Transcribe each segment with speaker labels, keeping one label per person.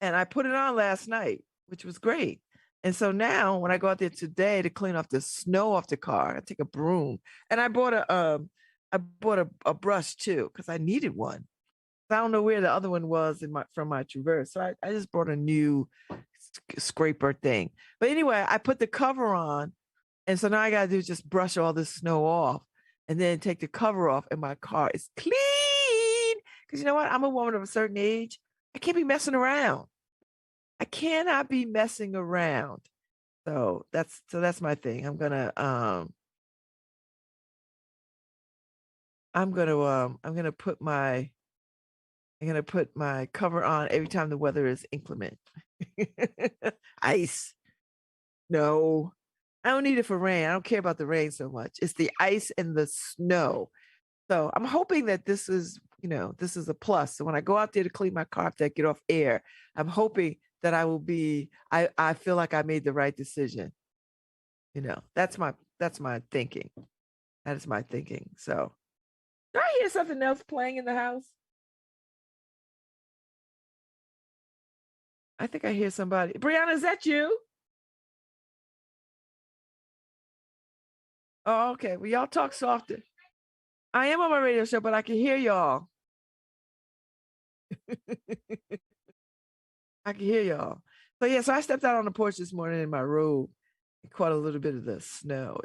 Speaker 1: and I put it on last night, which was great. And so now when I go out there today to clean off the snow off the car, I take a broom, and I bought a brush too because I needed one. I don't know where the other one was from my Traverse, so I just bought a new scraper thing. But anyway, I put the cover on, and so now I gotta do is just brush all this snow off, and then take the cover off, and my car is clean. Because you know what? I'm a woman of a certain age. I can't be messing around. I cannot be messing around. So that's my thing. I'm gonna put my cover on every time the weather is inclement. Ice. No. I don't need it for rain. I don't care about the rain so much. It's the ice and the snow. So I'm hoping that this is a plus. So when I go out there to clean my car after I get off air, I'm hoping that I feel like I made the right decision. That's my thinking. That is my thinking. So do I hear something else playing in the house? I think I hear somebody. Brianna, is that you? Oh, okay. Well, y'all talk softer. I am on my radio show, but I can hear y'all. I can hear y'all. So yeah, so I stepped out on the porch this morning in my robe and caught a little bit of the snow.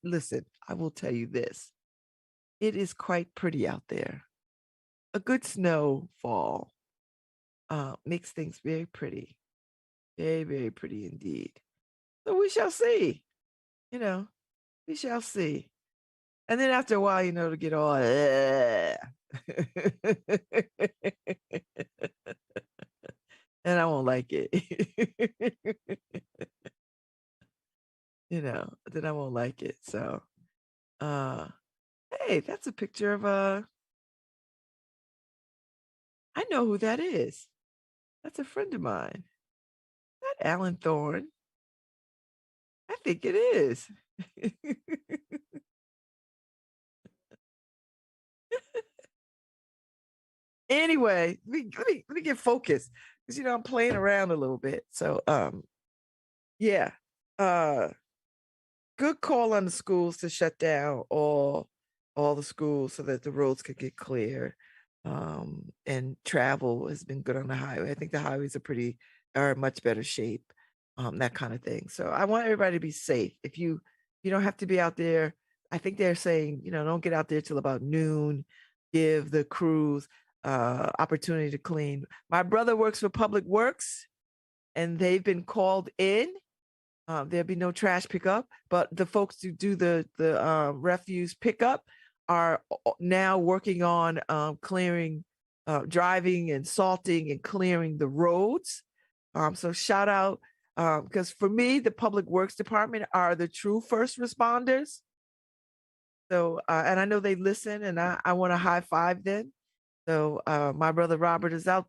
Speaker 1: Listen, I will tell you this. It is quite pretty out there. A good snowfall makes things very pretty. Very, very pretty indeed. So we shall see. We shall see. And then after a while, to get all and I won't like it. Then I won't like it. So hey, that's a picture of I know who that is. That's a friend of mine. Not Alan Thorne. I think it is. Anyway, let me get focused because I'm playing around a little bit. So yeah. Good call on the schools to shut down all the schools so that the roads could get clear. And travel has been good on the highway. I think the highways are in much better shape. That kind of thing. So I want everybody to be safe. If you don't have to be out there, I think they're saying, don't get out there till about noon. Give the crews opportunity to clean. My brother works for Public Works, and they've been called in. There'll be no trash pickup, but the folks who do the refuse pickup are now working on clearing, driving and salting and clearing the roads. So shout out, because for me, the Public Works Department are the true first responders. So, and I know they listen, and I want to high five them. So my brother Robert is out.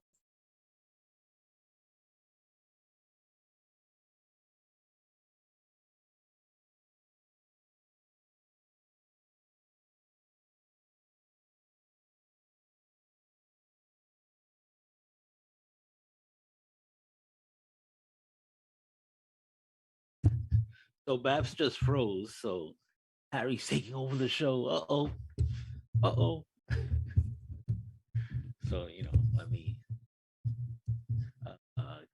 Speaker 2: So Babs just froze. So Harry's taking over the show. Uh-oh. So, let me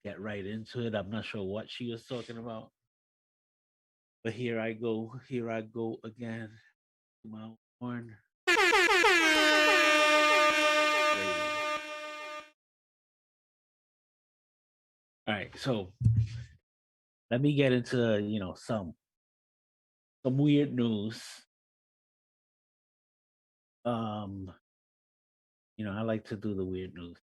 Speaker 2: get right into it. I'm not sure what she was talking about. But here I go. Here I go again. My horn. All right. So let me get into, some weird news. I like to do the weird news.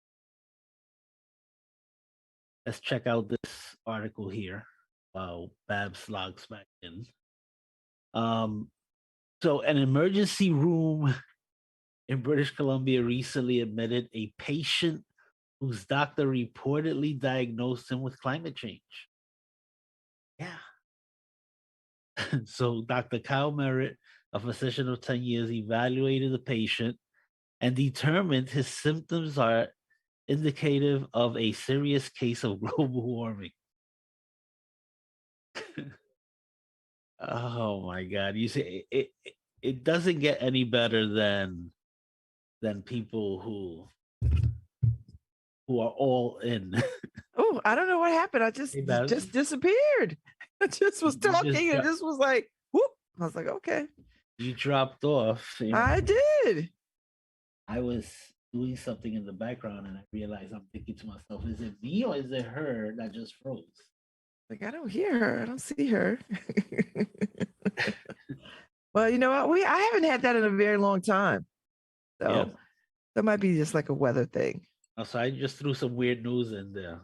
Speaker 2: Let's check out this article here while Babs logs back in. So an emergency room in British Columbia recently admitted a patient whose doctor reportedly diagnosed him with climate change. Yeah. So Dr. Kyle Merritt, a physician of 10 years, evaluated the patient and determined his symptoms are indicative of a serious case of global warming. Oh my God! You see, it doesn't get any better than people who are all in.
Speaker 1: Oh, I don't know what happened. I
Speaker 2: Hey,
Speaker 1: just
Speaker 2: Babs,
Speaker 1: disappeared. I just was
Speaker 2: you just
Speaker 1: talking and just was like, whoop. I was like, okay,
Speaker 2: you dropped off.
Speaker 1: I did.
Speaker 2: I was doing something in the background and I realized I'm thinking to myself, is it me or is it her that just froze?
Speaker 1: Like, I don't hear her. I don't see her. Well, you know what? I haven't had that in a very long time.
Speaker 2: Yeah.
Speaker 1: So that might be just like a weather thing.
Speaker 2: So I just threw some weird news in there.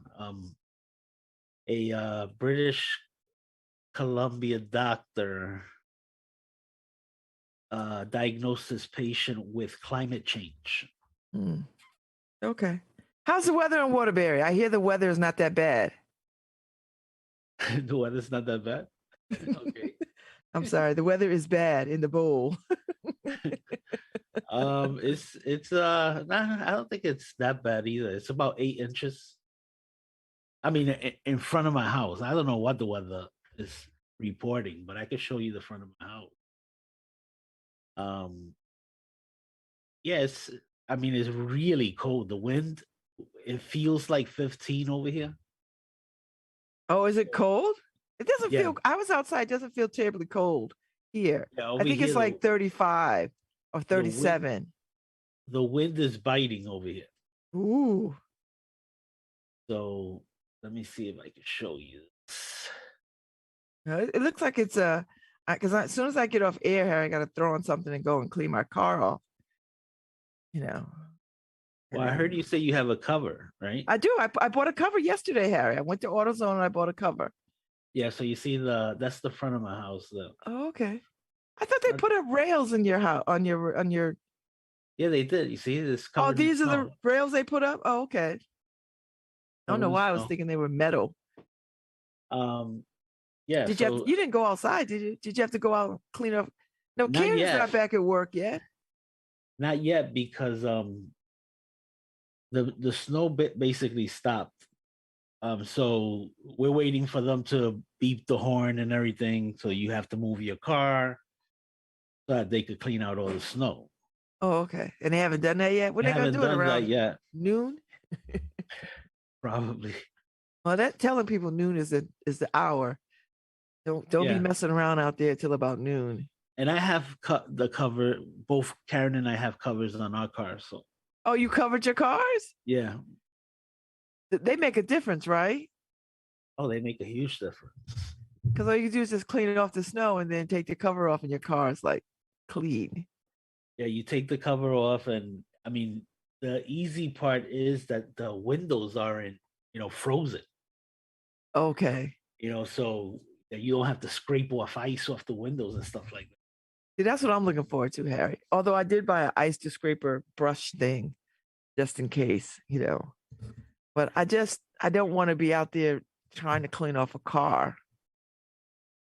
Speaker 2: A British Columbia doctor diagnosed his patient with climate change.
Speaker 1: Hmm. Okay. How's the weather in Waterbury? I hear the weather is not that bad.
Speaker 2: The weather's not that bad. Okay.
Speaker 1: I'm sorry. The weather is bad in the bowl.
Speaker 2: It's nah, I don't think it's that bad either. It's about 8 inches. I mean, in front of my house. I don't know what the weather is reporting, but I can show you the front of my house. Um, yes, I mean it's really cold. The wind, it feels like 15 over here.
Speaker 1: Oh, is it cold? It doesn't
Speaker 2: Yeah,
Speaker 1: feel, I was outside, it doesn't feel terribly cold here.
Speaker 2: yeah.
Speaker 1: I
Speaker 2: Over
Speaker 1: think it's
Speaker 2: here,
Speaker 1: like 35 or
Speaker 2: the wind,
Speaker 1: 37.
Speaker 2: the wind is biting over here.
Speaker 1: Ooh.
Speaker 2: So let me see if I can show you this.
Speaker 1: It looks like it's because as soon as I get off air here, I got to throw on something and go and clean my car off. You know,
Speaker 2: Well,
Speaker 1: and
Speaker 2: I heard
Speaker 1: then
Speaker 2: you say you have a cover, right?
Speaker 1: I do. I bought a cover yesterday, Harry. I went to AutoZone and I bought a cover.
Speaker 2: Yeah. So you see that's the front of my house, though.
Speaker 1: Oh, okay. I thought they put up rails in your house on your.
Speaker 2: Yeah, they did. You see, it's
Speaker 1: Oh,
Speaker 2: covered in
Speaker 1: these are the
Speaker 2: snow.
Speaker 1: rails they put up. Oh, okay. I don't
Speaker 2: Covered
Speaker 1: know
Speaker 2: in
Speaker 1: why I was
Speaker 2: snow.
Speaker 1: thinking they were metal.
Speaker 2: Um, yeah.
Speaker 1: Did you have
Speaker 2: So
Speaker 1: you didn't go outside, did you? Did you have to go out and clean up? No,
Speaker 2: not
Speaker 1: Karen's
Speaker 2: yet,
Speaker 1: not back at work yet.
Speaker 2: not yet, because the snow bit basically stopped. So we're waiting for them to beep the horn and everything. So you have to move your car so that they could clean out all the snow.
Speaker 1: Oh, okay. And they haven't done that yet. When
Speaker 2: They
Speaker 1: they gonna
Speaker 2: haven't
Speaker 1: do it
Speaker 2: done that
Speaker 1: around
Speaker 2: yet,
Speaker 1: noon?
Speaker 2: probably.
Speaker 1: Well, that telling people noon is the hour. Don't be
Speaker 2: Yeah.
Speaker 1: messing around out there till about noon.
Speaker 2: And I have the cover. Both Karen and I have covers on our cars. So
Speaker 1: Oh, you covered your cars?
Speaker 2: yeah.
Speaker 1: They make a difference, right?
Speaker 2: Oh, they make a huge difference.
Speaker 1: Because all you do is just clean it off the snow and then take the cover off, and your car is like clean.
Speaker 2: Yeah, you take the cover off, and I mean, the easy part is that the windows aren't, frozen.
Speaker 1: Okay.
Speaker 2: So that you don't have to scrape off ice off the windows and stuff like that.
Speaker 1: See, that's what I'm looking forward to, Harry. Although I did buy an ice to scraper brush thing just in case. But I don't want to be out there trying to clean off a car.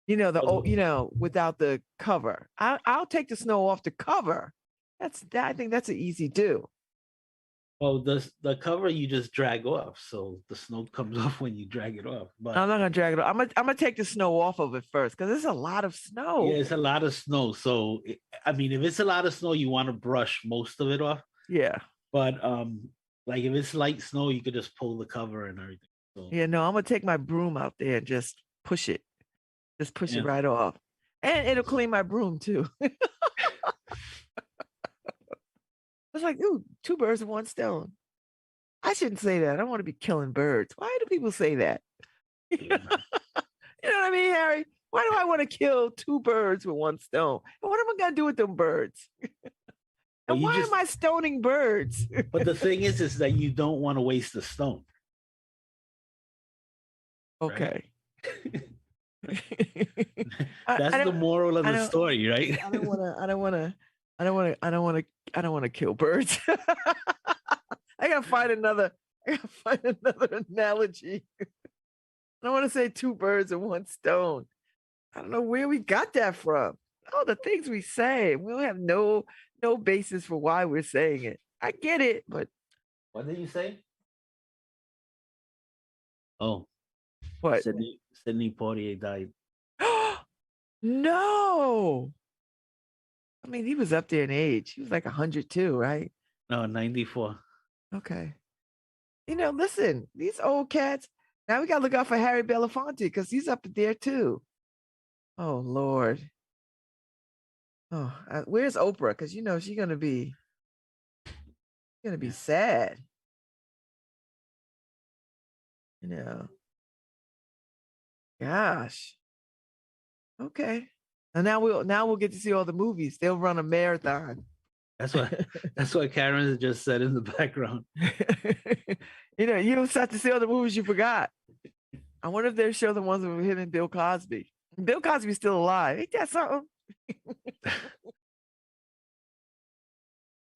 Speaker 1: Without the cover. I'll take the snow off the cover. I think that's an easy do.
Speaker 2: Well, the cover you just drag off, so the snow comes off when you drag it off. But
Speaker 1: I'm not gonna drag it off. I'm gonna take the snow off of it first because there's a lot of
Speaker 2: yeah,
Speaker 1: snow.
Speaker 2: it's a lot of snow. So I mean, if it's a lot of snow, you want to brush most of it off.
Speaker 1: Yeah.
Speaker 2: But like if it's light snow, you could just pull the cover and everything. So
Speaker 1: Yeah, no, I'm gonna take my broom out there and just push it. Just push it
Speaker 2: yeah.
Speaker 1: right off. And it'll clean my broom too. It's like, ooh, two birds with one stone. I shouldn't say that. I don't want to be killing birds. Why do people say that?
Speaker 2: Yeah.
Speaker 1: You know what I mean, Harry? Why do I want to kill two birds with one stone? And what am I gonna do with them birds?
Speaker 2: Well,
Speaker 1: And why am I stoning birds?
Speaker 2: But the thing is that you don't want to waste the stone.
Speaker 1: Okay.
Speaker 2: That's the moral of the story, right?
Speaker 1: I don't want to kill birds. I gotta find another analogy. I don't want to say two birds and one stone. I don't know where we got that from. Oh, the things we say. We don't have no basis for why we're saying it. I get it, but
Speaker 2: What did you say? Oh,
Speaker 1: What?
Speaker 2: Sidney Poitier died.
Speaker 1: No. I mean, he was up there in age. He was like 102, right?
Speaker 2: No, 94.
Speaker 1: Okay. Listen, these old cats. Now we gotta look out for Harry Belafonte because he's up there too. Oh Lord. Oh, where's Oprah? Because she's gonna be
Speaker 2: Yeah.
Speaker 1: sad. You know. Gosh. Okay. And now we'll get to see all the movies. They'll run a marathon.
Speaker 2: That's what Karen just said in the background.
Speaker 1: You don't start to see all the movies you forgot. I wonder if they'll show the ones with him and Bill Cosby. Bill Cosby's still alive. Ain't that something?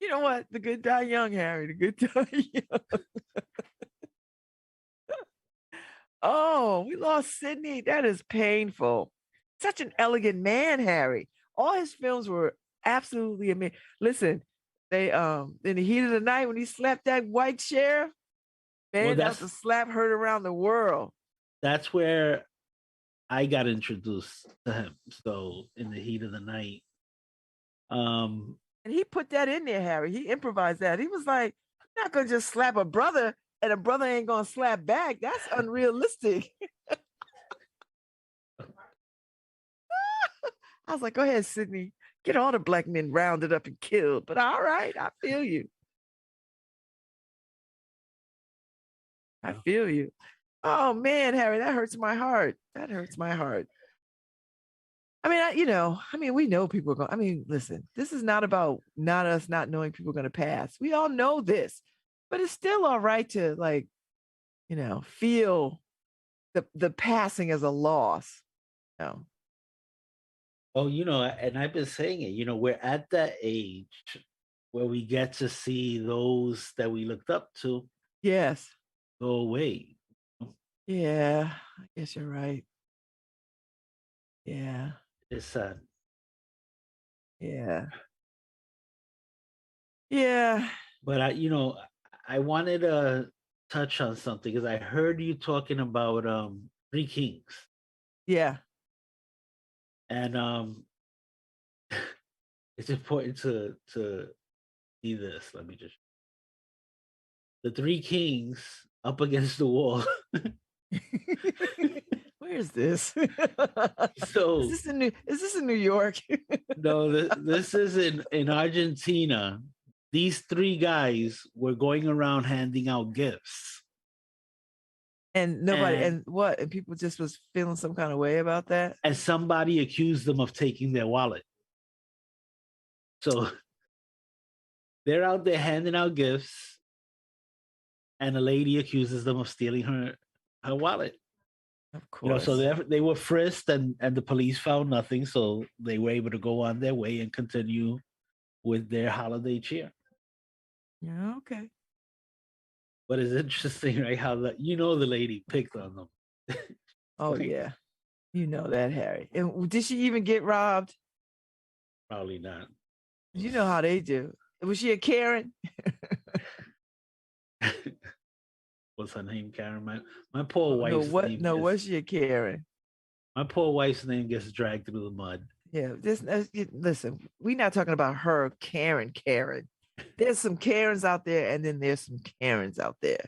Speaker 1: You know what? The good die young, Harry. The good die young. Oh, we lost Sydney. That is painful. Such an elegant man, Harry. All his films were absolutely amazing. Listen, they in the heat of the night when he slapped that white sheriff,
Speaker 2: Well,
Speaker 1: man, that was the slap heard around the world.
Speaker 2: that's where I got introduced to him. So in the heat of the night.
Speaker 1: And he put that in there, Harry. He improvised that. He was like, I'm not gonna just slap a brother and a brother ain't gonna slap back. That's unrealistic. I was like, go ahead, Sydney. Get all the black men rounded up and killed. But all right, I feel you. I feel you. Oh man, Harry, that hurts my heart. That hurts my heart. I mean, we know people are going. I mean, listen, this is not about not us not knowing people are going to pass. We all know this, but it's still all right to feel the passing as a loss. No.
Speaker 2: Oh, and I've been saying it, we're at that age where we get to see those that we looked up to
Speaker 1: Yes.
Speaker 2: go away.
Speaker 1: Yeah, I guess you're right. Yeah.
Speaker 2: It's sad.
Speaker 1: Yeah. Yeah.
Speaker 2: But I wanted to touch on something because I heard you talking about Three Kings.
Speaker 1: Yeah.
Speaker 2: And it's important to see this. Let me just the Three Kings up against the wall.
Speaker 1: Where is this?
Speaker 2: So
Speaker 1: is this in New York?
Speaker 2: No, this is in Argentina. These three guys were going around handing out gifts.
Speaker 1: And nobody and what? And people just was feeling some kind of way about that.
Speaker 2: And somebody accused them of taking their wallet. So they're out there handing out gifts, and a lady accuses them of stealing her wallet.
Speaker 1: Of course.
Speaker 2: So they were frisked, and the police found nothing, so they were able to go on their way and continue with their holiday cheer.
Speaker 1: Yeah, okay.
Speaker 2: But it's interesting, right? How the lady picked on them.
Speaker 1: Oh yeah, you know that, Harry. And did she even get robbed?
Speaker 2: Probably not.
Speaker 1: You know how they do. Was she a Karen?
Speaker 2: What's her name, Karen? My poor wife's name.
Speaker 1: No, was she a Karen?
Speaker 2: My poor wife's name gets dragged through the mud.
Speaker 1: Yeah, listen, we're not talking about her, Karen. There's some Karens out there, and then there's some Karens out there.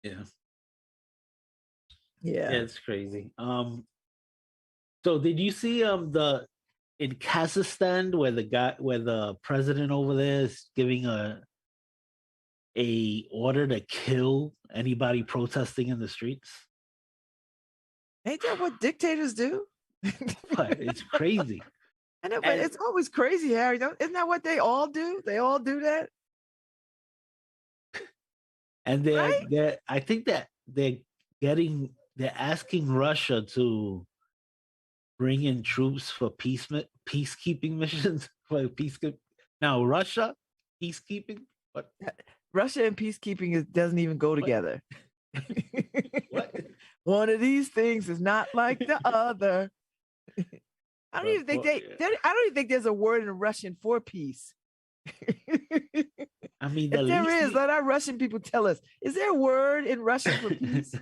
Speaker 2: Yeah.
Speaker 1: Yeah.
Speaker 2: Yeah, it's crazy. So did you see in Kazakhstan where the president over there is giving a order to kill anybody protesting in the streets?
Speaker 1: Ain't that what dictators do?
Speaker 2: But it's crazy.
Speaker 1: I know, but it's always crazy, Harry. Isn't that what they all do? They all do that.
Speaker 2: And I think that they're asking Russia to bring in troops for peacekeeping missions for peacekeeping. Now Russia peacekeeping, what?
Speaker 1: Russia and peacekeeping doesn't even go together.
Speaker 2: What?
Speaker 1: One of these things is not like the other. I don't even think I don't even think there's a word in Russian for peace.
Speaker 2: I mean, the
Speaker 1: If there
Speaker 2: least
Speaker 1: is, let our Russian people tell us. Is there a word in Russian for peace?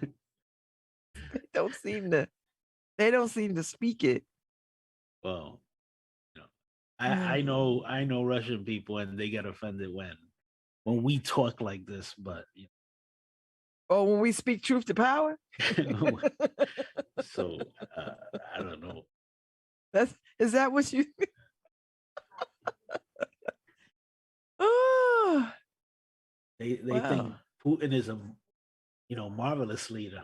Speaker 1: They don't seem to. They don't seem to speak it.
Speaker 2: well, you know,
Speaker 1: Uh,
Speaker 2: I know Russian people, and they get offended when we talk like this. But
Speaker 1: or when we speak truth to power.
Speaker 2: so I don't know.
Speaker 1: Is that what you? Oh,
Speaker 2: They think
Speaker 1: wow.
Speaker 2: Putin is a marvelous leader.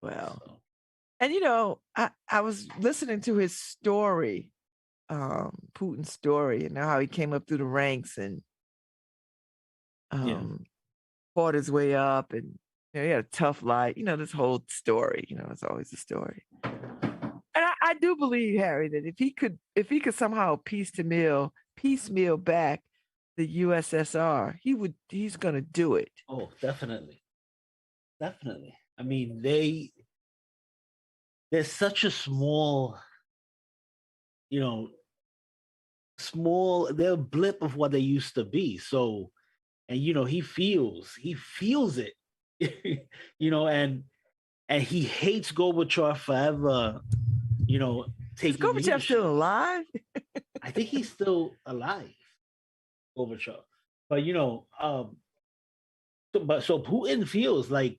Speaker 1: Well,
Speaker 2: So
Speaker 1: and I was listening to his story, Putin's story, and how he came up through the ranks and
Speaker 2: yeah,
Speaker 1: um fought his way up, and he had a tough life. This whole story. It's always a story. And I do believe, Harry, that if he could somehow piecemeal back the USSR, he's gonna do it.
Speaker 2: oh, definitely, definitely. I mean, there's such a small, you know, they're a blip of what they used to be. So, and he feels it, and he hates Gorbachev forever,
Speaker 1: Is
Speaker 2: taking
Speaker 1: Gorbachev
Speaker 2: leadership.
Speaker 1: still alive?
Speaker 2: I think he's still alive, Gorbachev. But so Putin feels like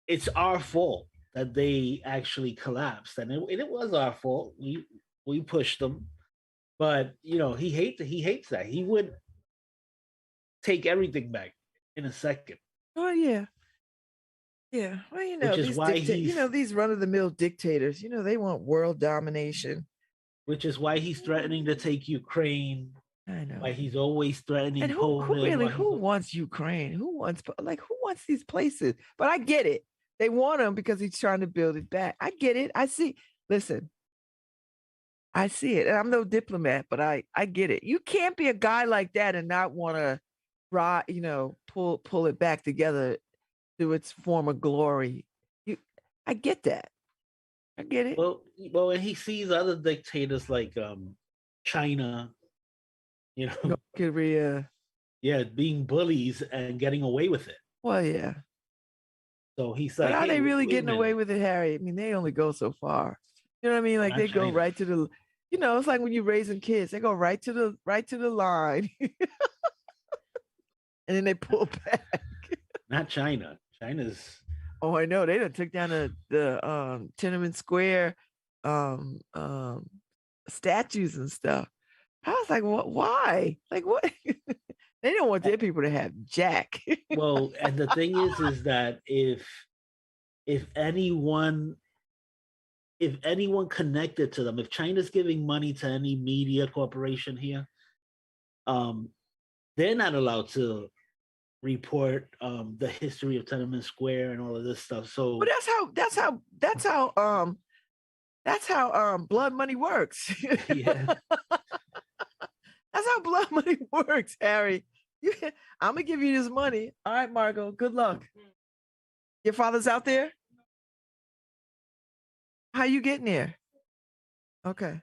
Speaker 2: it's our fault that they actually collapsed, and it was our fault. We pushed them, but he hates that. He would take everything back in a second,
Speaker 1: Oh yeah, yeah. Well,
Speaker 2: which is
Speaker 1: these
Speaker 2: why he's
Speaker 1: these run of the mill dictators. They want world domination.
Speaker 2: which is why he's threatening to take Ukraine.
Speaker 1: I
Speaker 2: Why
Speaker 1: know.
Speaker 2: he's always
Speaker 1: And
Speaker 2: threatening
Speaker 1: who
Speaker 2: Poland.
Speaker 1: really
Speaker 2: Why he's
Speaker 1: who wants Ukraine? Who wants these places? But I get it. They want him because he's trying to build it back. I get it. I see. Listen, I see it. And I'm no diplomat, but I get it. You can't be a guy like that and not want to pull it back together to its former glory. You I get that. I get it.
Speaker 2: well, and he sees other dictators like China, you know,
Speaker 1: North Korea.
Speaker 2: yeah, being bullies and getting away with it.
Speaker 1: Well, yeah.
Speaker 2: So he's
Speaker 1: But
Speaker 2: like,
Speaker 1: are
Speaker 2: hey,
Speaker 1: they really
Speaker 2: wait a
Speaker 1: getting away
Speaker 2: minute,
Speaker 1: with it, Harry? I mean, they only go so far. You know what I mean? Like
Speaker 2: not
Speaker 1: they go
Speaker 2: China,
Speaker 1: right to the it's like when you're raising kids, they go right to the line and then they pull back.
Speaker 2: not China. China's
Speaker 1: Oh, I know. They done took down the Tiananmen Square um um statues and stuff. I was like, what why? Like what? They don't want their people to have jack.
Speaker 2: well, and the thing is that if anyone if anyone connected to them, if China's giving money to any media corporation here, um, they're not allowed to report the history of Tiananmen Square and all of this stuff.
Speaker 1: Well,
Speaker 2: So
Speaker 1: that's how blood money works.
Speaker 2: yeah,
Speaker 1: That's how blood money works, Harry. I'm gonna give you this money. All right, Margot. Good luck. Your father's out there. How you getting there? Okay.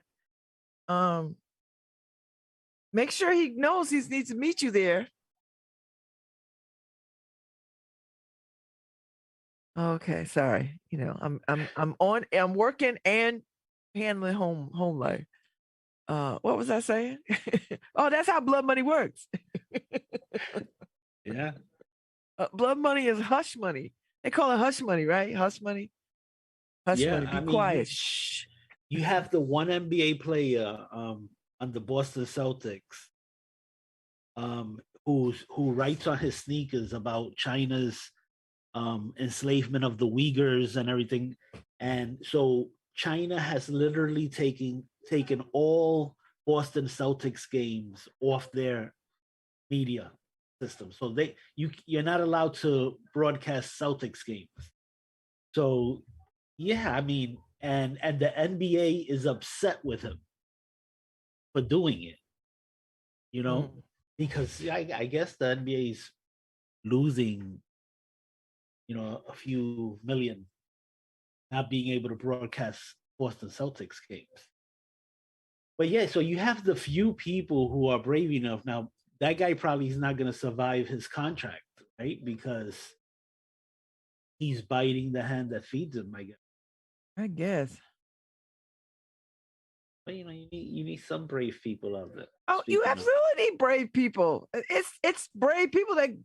Speaker 1: Um, make sure he knows he needs to meet you there. Okay, sorry. I'm working and handling home life. What was I saying? Oh, that's how blood money works.
Speaker 2: yeah,
Speaker 1: Blood money is hush money. They call it hush money, right? Hush money. Hush
Speaker 2: yeah.
Speaker 1: money.
Speaker 2: I
Speaker 1: Be
Speaker 2: mean,
Speaker 1: quiet. Shh.
Speaker 2: you have the one NBA player on the Boston Celtics who writes on his sneakers about China's enslavement of the Uyghurs and everything. And so China has literally taken all Boston Celtics games off their media system. So you're not allowed to broadcast Celtics games. So yeah, I mean, and the NBA is upset with him for doing it, you know,
Speaker 1: Mm.
Speaker 2: because I guess the NBA is losing, a few million not being able to broadcast Boston Celtics games. But yeah, so you have the few people who are brave enough now. that guy probably is not going to survive his contract, right? Because he's biting the hand that feeds him, I guess.
Speaker 1: I guess.
Speaker 2: But you need some brave people out there.
Speaker 1: Oh, you
Speaker 2: Speaking of,
Speaker 1: absolutely need brave people. It's brave people that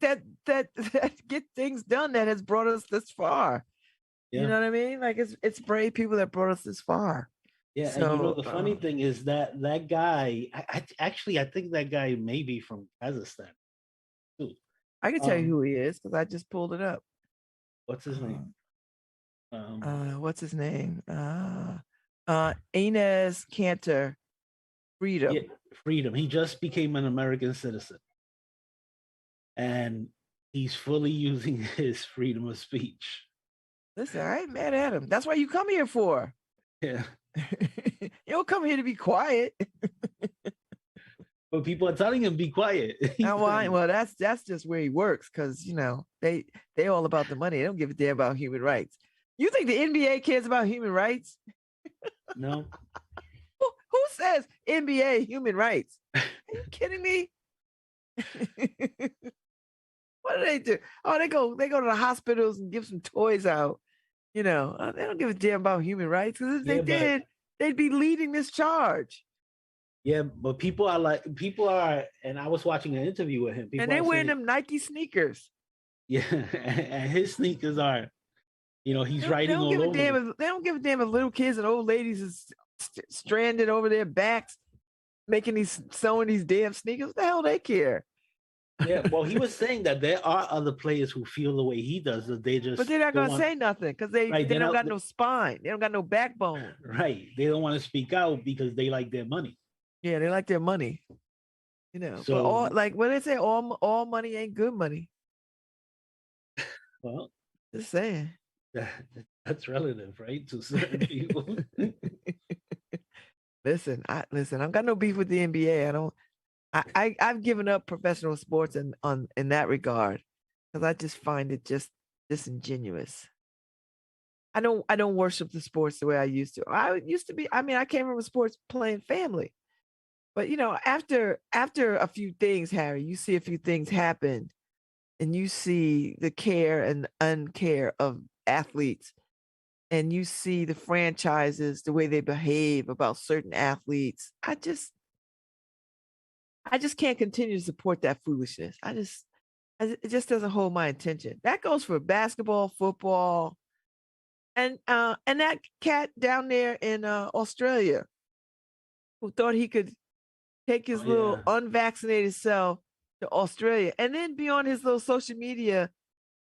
Speaker 1: get things done that has brought us this far. You
Speaker 2: yeah,
Speaker 1: know what I mean? Like it's brave people that brought us this far.
Speaker 2: yeah, and
Speaker 1: So
Speaker 2: the funny thing is that that guy, I think that guy may be from Kazakhstan too.
Speaker 1: I can tell you
Speaker 2: Um,
Speaker 1: who he is because I just pulled it up.
Speaker 2: what's his name?
Speaker 1: What's his name? Inez Cantor
Speaker 2: Yeah,
Speaker 1: Freedom.
Speaker 2: freedom. He just became an American citizen, and he's fully using his freedom of speech.
Speaker 1: Listen, I ain't mad at him. That's what you come here for.
Speaker 2: Yeah,
Speaker 1: You don't come here to be quiet.
Speaker 2: but people are telling him be quiet.
Speaker 1: Well, that's just where he works because they all about the money. They don't give a damn about human rights. You think the NBA cares about human rights?
Speaker 2: No.
Speaker 1: Who says NBA human rights? Are you kidding me? What do they do? Oh, they go to the hospitals and give some toys out. They don't give a damn about human rights because if they
Speaker 2: Yeah, but
Speaker 1: did, they'd be leading this charge.
Speaker 2: yeah, but people are, and I was watching an interview with him.
Speaker 1: And
Speaker 2: People
Speaker 1: they
Speaker 2: are
Speaker 1: wearing
Speaker 2: saying,
Speaker 1: them Nike sneakers.
Speaker 2: yeah, and his sneakers are, he's
Speaker 1: They
Speaker 2: riding
Speaker 1: don't
Speaker 2: all
Speaker 1: give a
Speaker 2: over
Speaker 1: damn
Speaker 2: them.
Speaker 1: if they don't give a damn if little kids and old ladies is stranded over their backs, sewing these damn sneakers. What the hell they care?
Speaker 2: Yeah, well, he was saying that there are other players who feel the way he does, that they
Speaker 1: But
Speaker 2: just
Speaker 1: they're not
Speaker 2: don't
Speaker 1: gonna
Speaker 2: want.
Speaker 1: say nothing because they
Speaker 2: Right,
Speaker 1: they
Speaker 2: they're
Speaker 1: don't
Speaker 2: not
Speaker 1: got no spine. They don't got no backbone.
Speaker 2: right. They don't want to speak out because they like their money.
Speaker 1: Yeah, they like their money. But all
Speaker 2: So,
Speaker 1: like when they say all money ain't good money.
Speaker 2: well,
Speaker 1: Just saying.
Speaker 2: that, that's relative, right, to certain people.
Speaker 1: Listen. I've got no beef with the NBA. I don't. I've given up professional sports in that regard because I just find it just disingenuous. I don't worship the sports the way I used to. I used to be. I mean, I came from a sports playing family, but after a few things, Harry, you see a few things happen, and you see the care and uncare of athletes, and you see the franchises, the way they behave about certain athletes. I just can't continue to support that foolishness. It just doesn't hold my attention. That goes for basketball, football, and that cat down there in Australia who thought he could take his
Speaker 2: Oh
Speaker 1: little
Speaker 2: yeah,
Speaker 1: unvaccinated self to Australia and then be on his little social media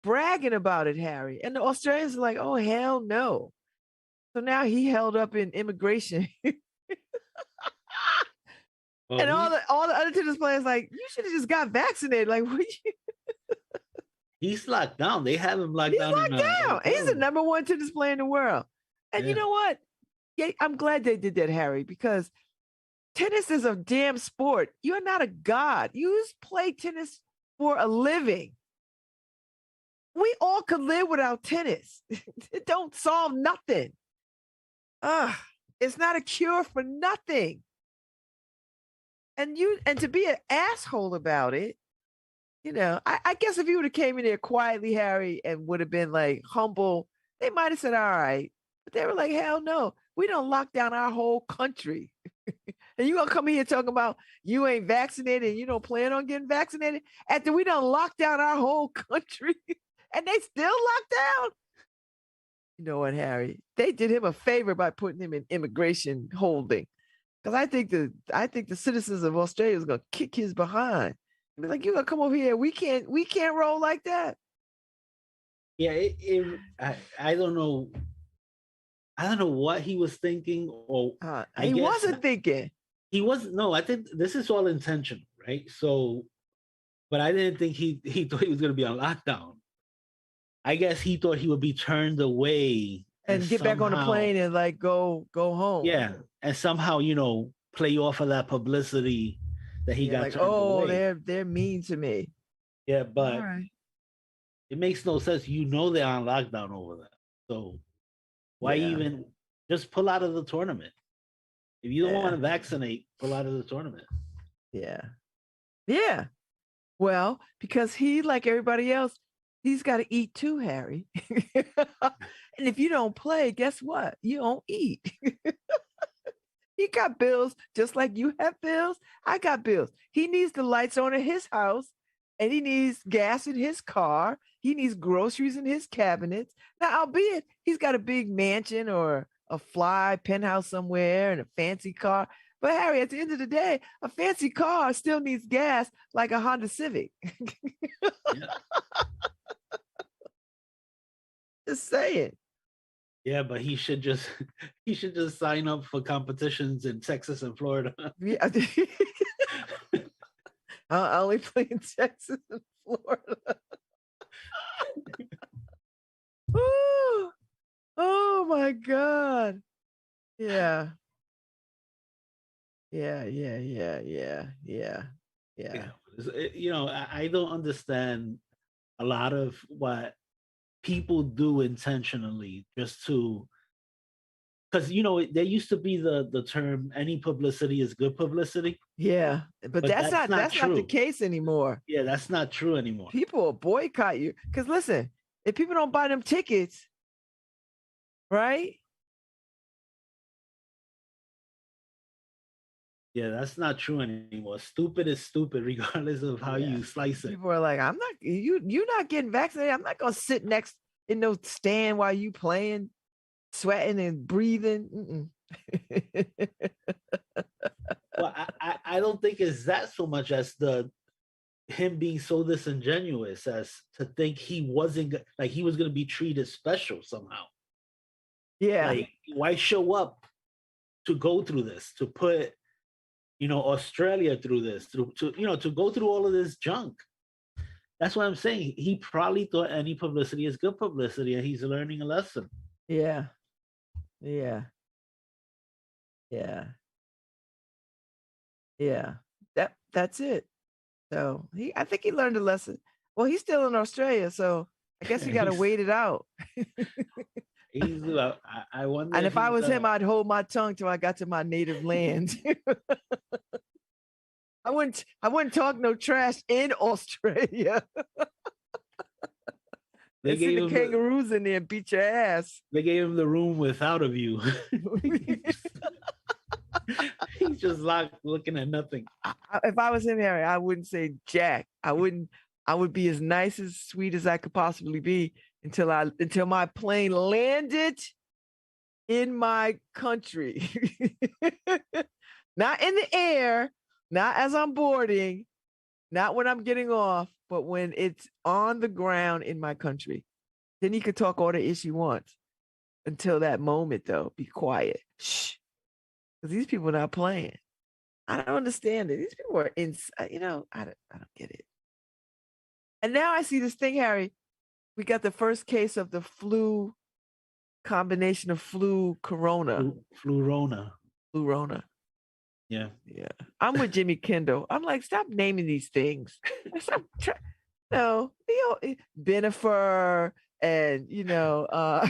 Speaker 1: bragging about it, Harry. And the Australians are like, "Oh hell no!" So now he held up in immigration,
Speaker 2: well,
Speaker 1: and all the other tennis players like, "You should have just got vaccinated." Like, what you
Speaker 2: he's locked down. They have him locked
Speaker 1: He's
Speaker 2: down in
Speaker 1: locked
Speaker 2: a
Speaker 1: down. He's
Speaker 2: hotel
Speaker 1: the
Speaker 2: room.
Speaker 1: number one tennis player in the world. And you
Speaker 2: Yeah,
Speaker 1: know what? Yeah, I'm glad they did that, Harry, because tennis is a damn sport. You're not a god. You just play tennis for a living. We all could live without tennis. It don't solve nothing. Ugh, it's not a cure for nothing. And to be an asshole about it, I guess if you would have came in there quietly, Harry, and would have been like humble, they might have said, all right. But they were like, hell no. We don't lock down our whole country. And you gonna come here talking about you ain't vaccinated and you don't plan on getting vaccinated after we done locked down our whole country and they still locked down. You know what, Harry? They did him a favor by putting him in immigration holding. Because I think the citizens of Australia is gonna kick his behind. Be like, you gonna come over here? We can't roll like that.
Speaker 2: yeah. I don't know. I don't know what he was thinking, or I
Speaker 1: He
Speaker 2: guess
Speaker 1: wasn't thinking.
Speaker 2: he wasn't. No, I think this is all intentional, right? So, but I didn't think he thought he was going to be on lockdown. I guess he thought he would be turned away and
Speaker 1: And get back on the
Speaker 2: somehow,
Speaker 1: plane and like go home.
Speaker 2: yeah, and somehow play off of that publicity that he
Speaker 1: Yeah,
Speaker 2: got
Speaker 1: like,
Speaker 2: turned
Speaker 1: oh,
Speaker 2: away.
Speaker 1: they're mean to me.
Speaker 2: Yeah,
Speaker 1: All
Speaker 2: but
Speaker 1: right.
Speaker 2: it makes no sense. They're on lockdown over there, so why
Speaker 1: Yeah.
Speaker 2: even just pull out of the tournament? If you don't want
Speaker 1: Yeah.
Speaker 2: to vaccinate, pull out of the tournament.
Speaker 1: Yeah. Yeah. Well, because he, like everybody else, he's gotta eat too, Harry. And if you don't play, guess what? You don't eat. He got bills just like you have bills. I got bills. He needs the lights on in his house, and he needs gas in his car. He needs groceries in his cabinets. Now, albeit he's got a big mansion or a fly penthouse somewhere and a fancy car. But Harry, at the end of the day, a fancy car still needs gas like a Honda Civic.
Speaker 2: Yeah.
Speaker 1: Just saying.
Speaker 2: Yeah, but he should just he should just sign up for competitions in Texas and Florida.
Speaker 1: Yeah. I only play in Texas and Florida. Ooh. Oh my god. Yeah. Yeah, yeah, yeah, yeah, yeah, yeah.
Speaker 2: Yeah, you know, I don't understand a lot of what people do intentionally just to, because you know there used to be the term any publicity is good publicity,
Speaker 1: Yeah, but
Speaker 2: but
Speaker 1: that's
Speaker 2: that's
Speaker 1: not
Speaker 2: not
Speaker 1: that's not the
Speaker 2: true.
Speaker 1: case anymore.
Speaker 2: Yeah, that's not true anymore.
Speaker 1: People will boycott you because listen, if people don't buy them tickets, right?
Speaker 2: Yeah, that's not true anymore. Stupid is stupid, regardless of how
Speaker 1: Yeah,
Speaker 2: you slice it.
Speaker 1: people are like, I'm not you not getting vaccinated. I'm not gonna sit next in no stand while you playing, sweating and breathing.
Speaker 2: Well, I don't think it's that so much as the him being so disingenuous as to think he wasn't like he was going to be treated special somehow.
Speaker 1: Yeah,
Speaker 2: Like, why show up to go through this, to put, you know, Australia through this, through to, you know, to go through all of this junk? That's what I'm saying. He probably thought any publicity is good publicity, and he's learning a lesson.
Speaker 1: yeah, yeah, yeah, yeah. That's it. So I think he learned a lesson. Well, he's still in Australia, so I guess he got to
Speaker 2: he's
Speaker 1: wait it out.
Speaker 2: he's. I wonder
Speaker 1: And
Speaker 2: if
Speaker 1: if I
Speaker 2: he's.
Speaker 1: was him, I'd hold my tongue till I got to my native land. I wouldn't talk no trash in Australia.
Speaker 2: They
Speaker 1: And send
Speaker 2: gave
Speaker 1: the
Speaker 2: him the.
Speaker 1: kangaroos in there and beat your ass.
Speaker 2: They gave him the room without a view. He's just locked, looking at nothing.
Speaker 1: If I was him, Harry, I wouldn't say Jack. I wouldn't. I would be as nice as sweet as I could possibly be until my plane landed in my country. Not in the air, not as I'm boarding, not when I'm getting off, but when it's on the ground in my country. Then he could talk all the ish he wants. Until that moment, though, be quiet. Shh. Because these people are not playing. I don't understand it. These people are in, I don't get it. And now I see this thing, Harry. We got the first case of the flu combination of flu corona.
Speaker 2: Flurona.
Speaker 1: Flurona.
Speaker 2: Yeah.
Speaker 1: Yeah. I'm with Jimmy Kendall. I'm like, stop naming these things. Stop no, Benifer and you know, how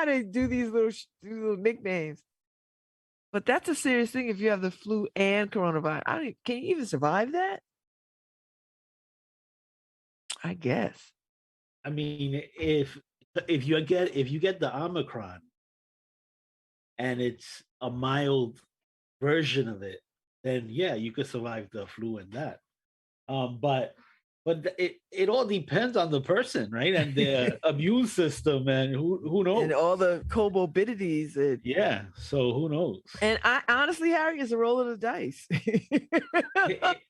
Speaker 1: they do these little nicknames. But that's a serious thing if you have the flu and coronavirus. Can you even survive that? I guess.
Speaker 2: I mean, if you get the Omicron and it's a mild version of it, then yeah, you could survive the flu and that. But it all depends on the person, right? And their immune system, and who
Speaker 1: And
Speaker 2: knows?
Speaker 1: all the comorbidities
Speaker 2: Yeah, so who knows?
Speaker 1: and I honestly, Harry, is a roll of the dice.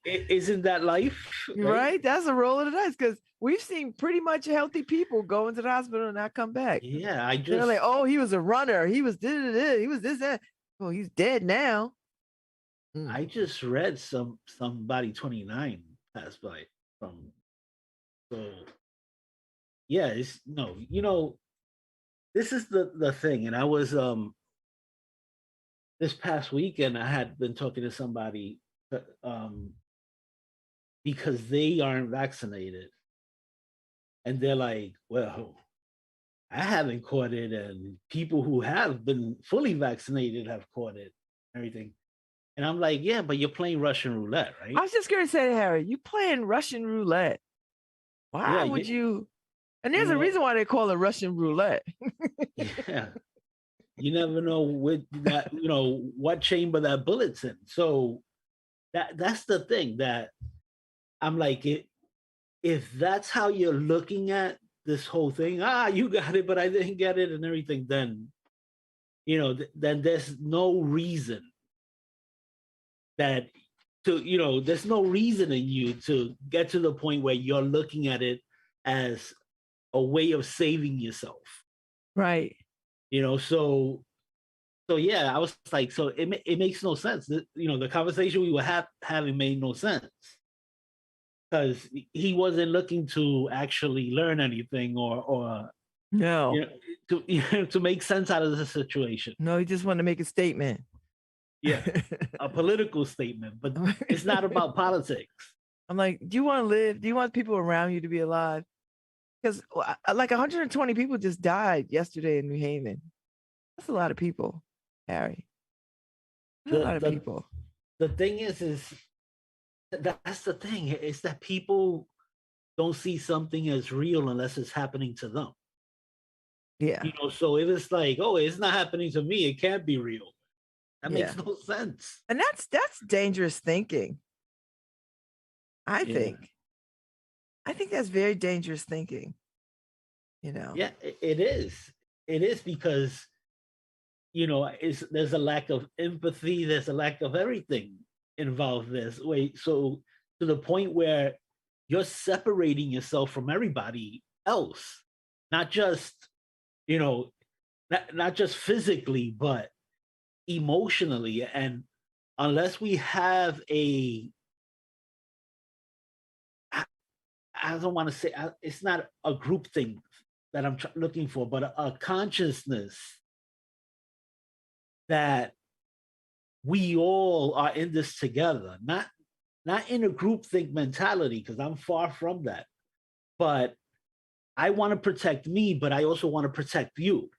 Speaker 2: Isn't that life, right?
Speaker 1: Right? That's a roll of the dice because we've seen pretty much healthy people go into the hospital and not come back.
Speaker 2: Yeah, I
Speaker 1: They're
Speaker 2: just
Speaker 1: like, oh, he was a runner. He was this, he was this, that. Well, he's dead now. Mm.
Speaker 2: I just read somebody 29 passed by from, so yeah, it's no, you know, this is the thing. And I was this past weekend I had been talking to somebody um because they aren't vaccinated, and they're like, well, I haven't caught it, and people who have been fully vaccinated have caught it, everything. And I'm like, yeah, but you're playing Russian roulette,
Speaker 1: I
Speaker 2: right?
Speaker 1: was just gonna say, Harry, you playing Russian roulette. Why
Speaker 2: Yeah,
Speaker 1: would you? And
Speaker 2: you
Speaker 1: there's a
Speaker 2: know,
Speaker 1: reason why they call it Russian roulette.
Speaker 2: yeah, you never know what that, what chamber that bullet's in. So that's the thing that I'm like, if that's how you're looking at this whole thing, you got it, but I didn't get it, and everything, then then there's no reason that there's no reason in you to get to the point where you're looking at it as a way of saving yourself.
Speaker 1: Right.
Speaker 2: So yeah, I was like, so it makes no sense. The conversation we were having made no sense because he wasn't looking to actually learn anything or
Speaker 1: No.
Speaker 2: to make sense out of the situation.
Speaker 1: No, he just wanted to make a statement.
Speaker 2: Yeah, a political statement, but it's not about politics.
Speaker 1: I'm like, do you want to live? Do you want people around you to be alive? Because like 120 people just died yesterday in New Haven. That's a lot of people, Harry. That's a lot of people.
Speaker 2: The thing is that's the thing, is that people don't see something as real unless it's happening to them.
Speaker 1: Yeah.
Speaker 2: So if it's like, oh, it's not happening to me, it can't be real. That makes no sense.
Speaker 1: And that's dangerous thinking. I think that's very dangerous thinking.
Speaker 2: Yeah, it is. It is because there's a lack of empathy, there's a lack of everything involved this way. So to the point where you're separating yourself from everybody else, not just not just physically, but emotionally. And unless we have I don't want to say, it's not a group thing that I'm looking for, but a consciousness that we all are in this together, not in a group think mentality, because I'm far from that. But I want to protect me, but I also want to protect you.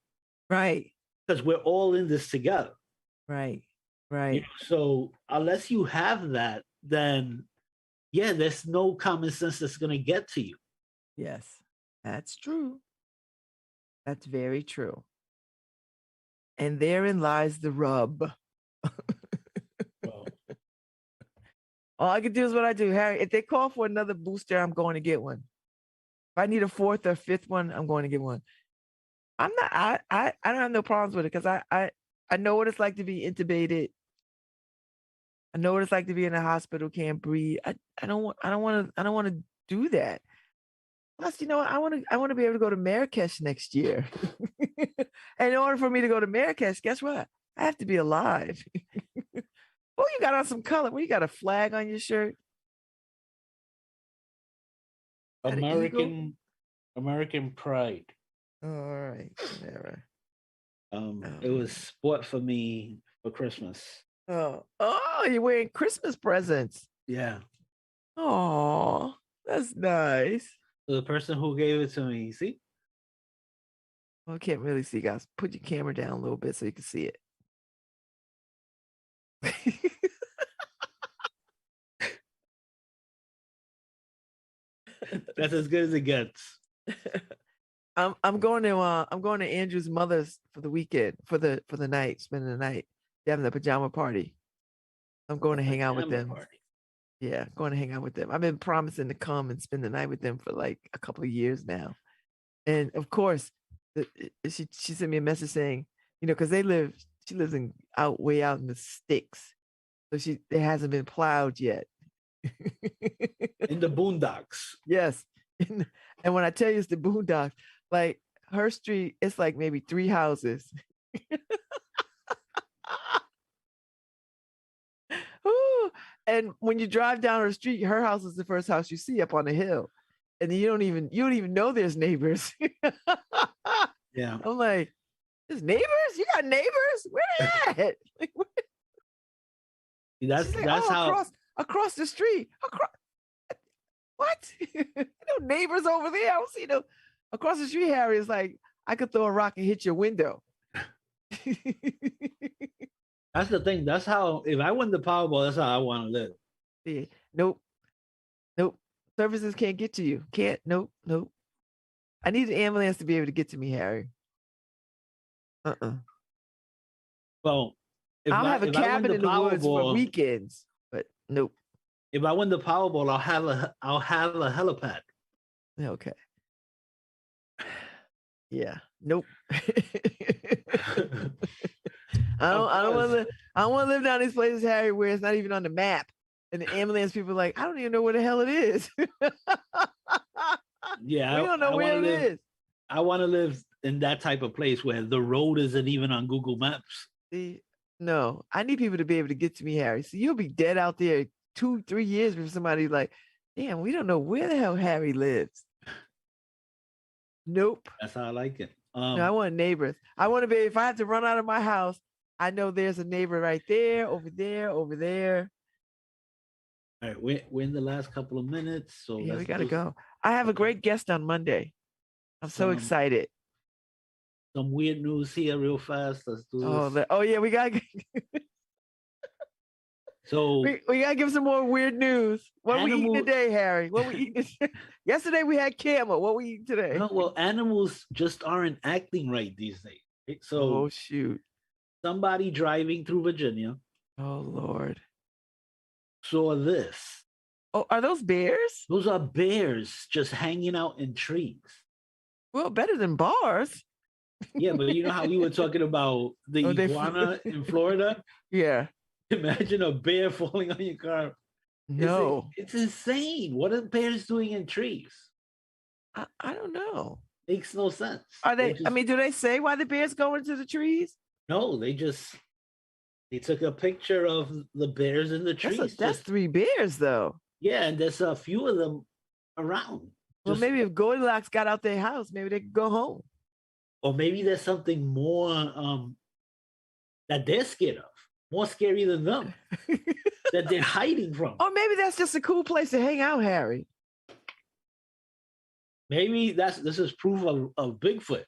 Speaker 1: Right.
Speaker 2: Because we're all in this together.
Speaker 1: Right. Right.
Speaker 2: So unless you have that, then there's no common sense that's going to get to you.
Speaker 1: Yes, that's true. That's very true. And therein lies the rub. All I can do is what I do, Harry. If they call for another booster, I'm going to get one. If I need a fourth or fifth one, I'm going to get one. I'm not. I don't have no problems with it because I know what it's like to be intubated. I know what it's like to be in a hospital, can't breathe. I don't want to do that. Plus, I want to be able to go to Marrakesh next year. And in order for me to go to Marrakesh, guess what? I have to be alive. Oh, you got on some color. Well, you got a flag on your shirt.
Speaker 2: American pride.
Speaker 1: All right, whatever.
Speaker 2: It was sport for me for Christmas.
Speaker 1: Oh, you're wearing Christmas presents.
Speaker 2: Yeah.
Speaker 1: Oh, that's nice.
Speaker 2: The person who gave it to me, see?
Speaker 1: Well, I can't really see, guys. Put your camera down a little bit so you can see it.
Speaker 2: That's as good as it gets.
Speaker 1: I'm going to Andrew's mother's for the weekend, for the night, spending the night. They're having a pajama party. I'm going to hang out with them. Yeah, going to hang out with them. I've been promising to come and spend the night with them for like a couple of years now. And of course, she sent me a message saying, because she lives way out in the sticks. So it hasn't been plowed yet.
Speaker 2: In the boondocks.
Speaker 1: Yes. And when I tell you it's the boondocks, like her street, it's like maybe 3 houses. Ooh. And when you drive down her street, her house is the first house you see up on the hill. And you don't even know there's neighbors.
Speaker 2: Yeah.
Speaker 1: I'm like, there's neighbors? You got neighbors? Where they at? Like,
Speaker 2: that's how
Speaker 1: across the street. What? Neighbors over there. I don't see no across the street, Harry. Is like, I could throw a rock and hit your window.
Speaker 2: That's the thing. That's how. If I win the Powerball, that's how I want to live.
Speaker 1: Yeah. Nope. Nope. Services can't get to you. Can't. Nope. Nope. I need an ambulance to be able to get to me, Harry.
Speaker 2: Well,
Speaker 1: I'll have a
Speaker 2: if I win
Speaker 1: cabin
Speaker 2: the
Speaker 1: in the woods for
Speaker 2: Powerball,
Speaker 1: weekends, but nope.
Speaker 2: if I win the Powerball, I'll have a helipad.
Speaker 1: Okay. Yeah. Nope. I don't want to live down these places, Harry, where it's not even on the map. And the ambulance people are like, I don't even know where the hell it is.
Speaker 2: Yeah,
Speaker 1: we don't know where it is.
Speaker 2: I want to live in that type of place where the road isn't even on Google Maps.
Speaker 1: See, no, I need people to be able to get to me, Harry. So you'll be dead out there 2-3 years before somebody's like, damn, we don't know where the hell Harry lives. Nope.
Speaker 2: That's how I like it.
Speaker 1: No, I want neighbors. I want to be, if I have to run out of my house, I know there's a neighbor right there, over there, over there.
Speaker 2: All right, we're in the last couple of minutes, so
Speaker 1: yeah, we gotta go. I have a great guest on Monday. I'm so excited.
Speaker 2: Some weird news here, real fast. Let's do this.
Speaker 1: Oh yeah, we gotta.
Speaker 2: So
Speaker 1: we gotta give some more weird news. What we eating today, Harry? What we eating? Yesterday we had camel. What we eating today?
Speaker 2: No, well, animals just aren't acting right these days. Right? So,
Speaker 1: oh shoot!
Speaker 2: Somebody driving through Virginia.
Speaker 1: Oh Lord!
Speaker 2: Saw this.
Speaker 1: Oh, are those bears?
Speaker 2: Those are bears just hanging out in trees.
Speaker 1: Well, better than bars.
Speaker 2: Yeah, but you know how we were talking about the iguana in Florida?
Speaker 1: Yeah.
Speaker 2: Imagine a bear falling on your car.
Speaker 1: No.
Speaker 2: It's insane. What are bears doing in trees?
Speaker 1: I don't know.
Speaker 2: Makes no sense.
Speaker 1: Are they I mean, do they say why the bears go into the trees?
Speaker 2: No, they took a picture of the bears in the trees.
Speaker 1: That's 3 bears, though.
Speaker 2: Yeah, and there's a few of them around.
Speaker 1: Well, maybe if Goldilocks got out their house, maybe they could go home.
Speaker 2: Or maybe there's something more that they're scared of, more scary than them, that they're hiding from.
Speaker 1: Or maybe that's just a cool place to hang out, Harry.
Speaker 2: Maybe this is proof of Bigfoot.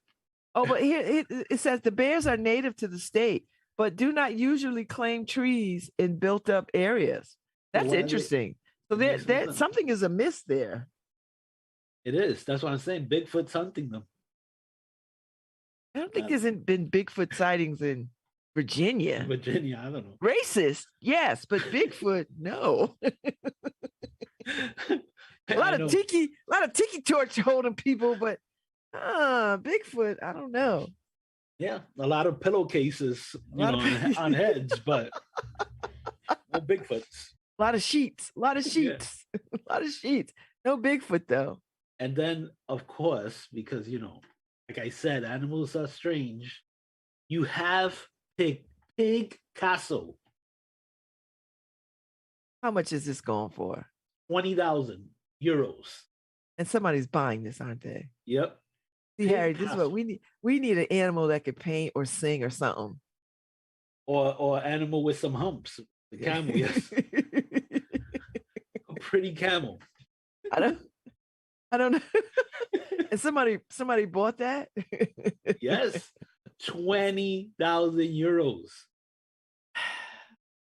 Speaker 1: Oh, but here it says the bears are native to the state, but do not usually claim trees in built-up areas. That's interesting. So there something is amiss there.
Speaker 2: It is. That's what I'm saying. Bigfoot's hunting them.
Speaker 1: I don't think there's been Bigfoot sightings in Virginia.
Speaker 2: Virginia, I don't know.
Speaker 1: Racist, yes, but Bigfoot, no. a lot of tiki torch holding people, but Bigfoot, I don't know.
Speaker 2: Yeah, a lot of pillowcases, on heads, but no Bigfoots.
Speaker 1: A lot of sheets, a lot of sheets. No Bigfoot though.
Speaker 2: And then, of course, because like I said, animals are strange. You have Pig Castle.
Speaker 1: How much is this going for?
Speaker 2: 20,000 euros.
Speaker 1: And somebody's buying this, aren't they?
Speaker 2: Yep.
Speaker 1: See, Harry, this is what we need. We need an animal that could paint or sing or something.
Speaker 2: Or animal with some humps. The camel, yes. A pretty camel.
Speaker 1: I don't know. And somebody bought that?
Speaker 2: Yes. 20,000 euros.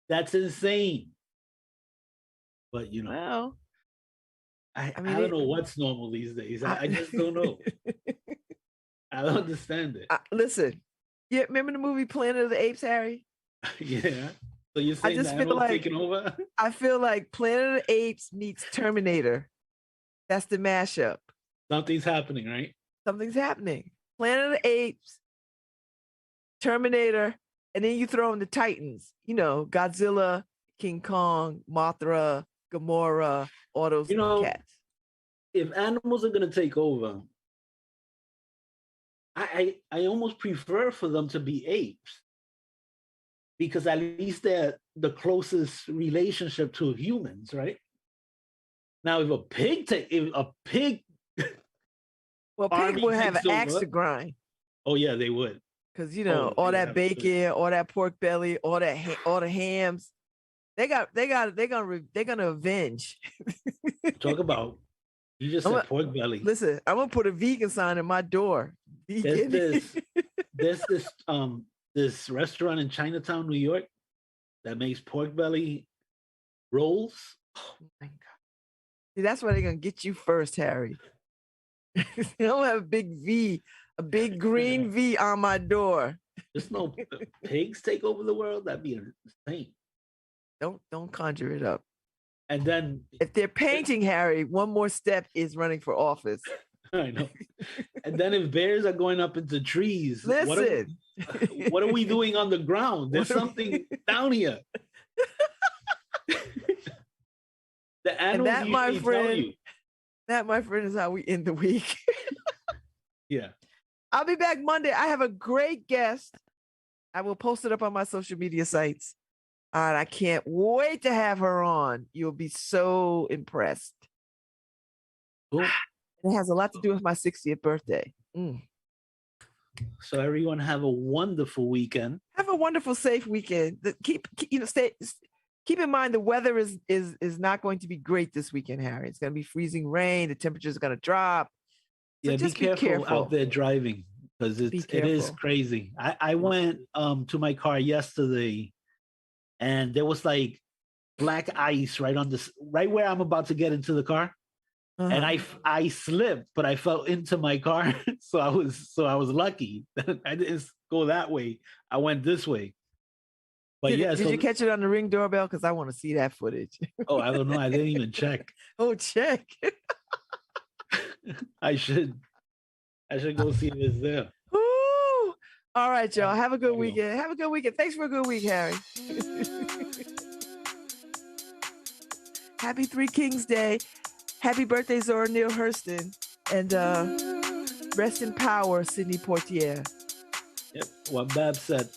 Speaker 2: That's insane. But
Speaker 1: well,
Speaker 2: I don't know what's normal these days. I just don't know. I don't understand it.
Speaker 1: Listen, yeah, remember the movie Planet of the Apes, Harry?
Speaker 2: Yeah. So you're saying that animals taking over?
Speaker 1: I feel like Planet of the Apes meets Terminator. That's the mashup.
Speaker 2: Something's happening, right?
Speaker 1: Something's happening. Planet of the Apes, Terminator, and then you throw in the Titans. Godzilla, King Kong, Mothra, Gamora, all those cats.
Speaker 2: If animals are going to take over, I almost prefer for them to be apes, because at least they're the closest relationship to humans, right? Now, if a pig
Speaker 1: well, pig would have an axe to grind.
Speaker 2: Oh yeah, they would.
Speaker 1: Because all that bacon, all that pork belly, all the hams, they're gonna avenge.
Speaker 2: Talk about, you just said pork belly.
Speaker 1: Listen, I'm gonna put a vegan sign in my door.
Speaker 2: There's
Speaker 1: Vegan.
Speaker 2: this there's this restaurant in Chinatown, New York, that makes pork belly rolls.
Speaker 1: Oh my God. See, that's why they're gonna get you first, Harry. They don't have a big V, a big green V on my door.
Speaker 2: Just no pigs take over the world. That'd be insane.
Speaker 1: Don't conjure it up.
Speaker 2: And then
Speaker 1: If they're painting Harry, one more step is running for office.
Speaker 2: I know. And then if bears are going up into trees,
Speaker 1: Listen,
Speaker 2: what are we doing on the ground? There's
Speaker 1: What are
Speaker 2: something down here. The animals
Speaker 1: that, my
Speaker 2: usually tell
Speaker 1: friend,
Speaker 2: you.
Speaker 1: that, my friend, is how we end the week.
Speaker 2: Yeah.
Speaker 1: I'll be back Monday. I have a great guest. I will post it up on my social media sites. And I can't wait to have her on. You'll be so impressed.
Speaker 2: Cool.
Speaker 1: It has a lot to do with my 60th birthday. Mm.
Speaker 2: So everyone have a wonderful weekend.
Speaker 1: Have a wonderful, safe weekend. Keep in mind the weather is not going to be great this weekend, Harry. It's going to be freezing rain. The temperature is going to drop. So
Speaker 2: Yeah,
Speaker 1: just
Speaker 2: be careful out there driving because it is crazy. I went to my car yesterday, and there was like black ice right where I'm about to get into the car.
Speaker 1: Uh-huh.
Speaker 2: And I slipped, but I fell into my car. so I was lucky. I didn't go that way. I went this way. But
Speaker 1: did you catch it on the Ring doorbell? Because I want to see that footage.
Speaker 2: Oh, I don't know. I didn't even check.
Speaker 1: Oh, check.
Speaker 2: I should go see if it's there.
Speaker 1: Ooh. All right, y'all. Have a good weekend. Have a good weekend. Thanks for a good week, Harry. Happy Three Kings Day. Happy birthday, Zora Neale Hurston. And rest in power, Sidney Poitier.
Speaker 2: Yep, what Babz said.